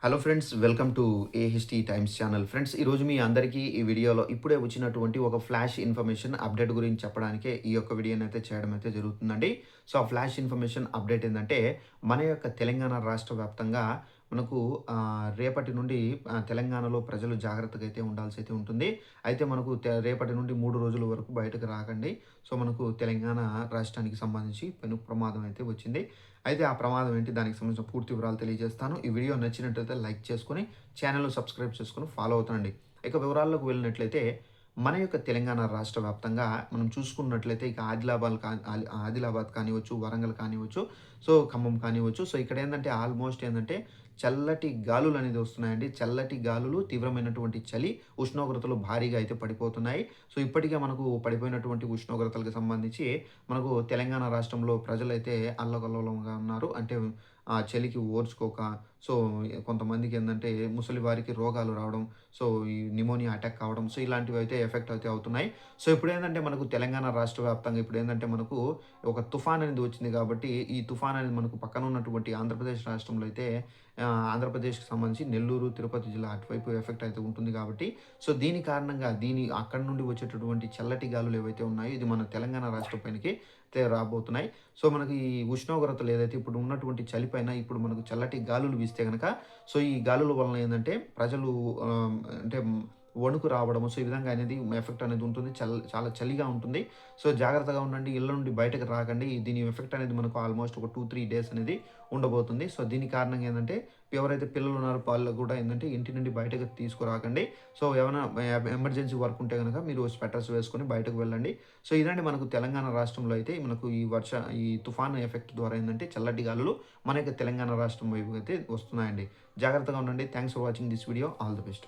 Hello friends, welcome to AHT times channel. Friends, ఈరోజు మీ అందరికీ ఈ వీడియోలో ఇప్పుడే వచ్చినటువంటి ఒక ఫ్లాష్ ఇన్ఫర్మేషన్ అప్డేట్ గురించి చెప్పడానికే ఈ యొక్క వీడియోని అయితే చేయడం అయితే జరుగుతుందండి. సో, ఆ ఫ్లాష్ ఇన్ఫర్మేషన్ అప్డేట్ ఏందంటే, మన యొక్క తెలంగాణ రాష్ట్ర వ్యాప్తంగా మనకు రేపటి నుండి తెలంగాణలో ప్రజలు జాగ్రత్తగా అయితే ఉండాల్సి అయితే ఉంటుంది. అయితే మనకు రేపటి నుండి 3 రోజుల వరకు బయటకు రాకండి. సో, మనకు తెలంగాణ రాష్ట్రానికి సంబంధించి పెను ప్రమాదం అయితే వచ్చింది. అయితే ఆ ప్రమాదం ఏంటి? దానికి సంబంధించిన పూర్తి వివరాలు తెలియజేస్తాను. ఈ వీడియో నచ్చినట్లయితే లైక్ చేసుకొని, ఛానెల్‌ని సబ్స్క్రైబ్ చేసుకొని ఫాలో అవుతుండండి. ఇక వివరాల్లోకి వెళ్ళినట్లయితే, మన యొక్క తెలంగాణ రాష్ట్ర వ్యాప్తంగా మనం చూసుకున్నట్లయితే ఇక ఆదిలాబాద్ కానివ్వచ్చు, వరంగల్ కానివ్వచ్చు, సో ఖమ్మం కానివ్వచ్చు. సో ఇక్కడేందంటే ఆల్మోస్ట్ ఏందంటే చల్లటి గాలులనేది వస్తున్నాయండి. చల్లటి గాలులు, తీవ్రమైనటువంటి చలి, ఉష్ణోగ్రతలు భారీగా అయితే పడిపోతున్నాయి. సో ఇప్పటికే మనకు పడిపోయినటువంటి ఉష్ణోగ్రతలకు సంబంధించి మనకు తెలంగాణ రాష్ట్రంలో ప్రజలైతే అల్లకల్లోలంగా ఉన్నారు. అంటే చలికి ఓర్చుకోక, సో కొంతమందికి ఏందంటే ముసలి వారికి రోగాలు రావడం, సో ఈ నిమోనియా అటాక్ కావడం, సో ఇలాంటివి అయితే ఎఫెక్ట్ అయితే అవుతున్నాయి. సో ఇప్పుడేందంటే మనకు తెలంగాణ రాష్ట్ర వ్యాప్తంగా ఇప్పుడేందంటే మనకు ఒక తుఫాన్ అనేది వచ్చింది కాబట్టి, ఈ తుఫాన్ అనేది మనకు పక్కన ఉన్నటువంటి ఆంధ్రప్రదేశ్ రాష్ట్రంలో అయితే ఆంధ్రప్రదేశ్‌కి సంబంధించి నెల్లూరు, తిరుపతి జిల్లా అటువైపు ఎఫెక్ట్ అయితే ఉంటుంది కాబట్టి, సో దీని కారణంగా అక్కడి నుండి వచ్చేటటువంటి చల్లటి గాలులు ఏవైతే ఉన్నాయో, ఇది మన తెలంగాణ రాష్ట్రం పైనకి అయితే రాబోతున్నాయి. సో మనకి ఈ ఉష్ణోగ్రతలు ఏదైతే ఇప్పుడు ఉన్నటువంటి చలి పైన ఇప్పుడు మనకు చల్లటి గాలులు వీస్తే గనక, సో ఈ గాలుల వలన ఏందంటే ప్రజలు అంటే వణుకు రావడము, సో ఈ విధంగా అనేది ఎఫెక్ట్ అనేది ఉంటుంది. చాలా చలిగా ఉంటుంది. సో జాగ్రత్తగా ఉండండి. ఇళ్ళ నుండి బయటకు రాకండి. దీని ఎఫెక్ట్ అనేది మనకు ఆల్మోస్ట్ ఒక 2, 3 డేస్ అనేది ఉండబోతుంది. సో దీని కారణంగా ఏందంటే ఎవరైతే పిల్లలు ఉన్నారో వాళ్ళు కూడా ఏందంటే ఇంటి నుండి బయటకు తీసుకురాకండి. సో ఏమైనా ఎమర్జెన్సీ వర్క్ ఉంటే గనక మీరు స్వెటర్స్ వేసుకొని బయటకు వెళ్ళండి. సో ఇదండి మనకు తెలంగాణ రాష్ట్రంలో అయితే మనకు ఈ తుఫాను ఎఫెక్ట్ ద్వారా ఏందంటే చల్లటి గాలులు మన యొక్క తెలంగాణ రాష్ట్రం వైపు అయితే వస్తున్నాయండి. జాగ్రత్తగా ఉండండి. Thanks for watching this video. All the best.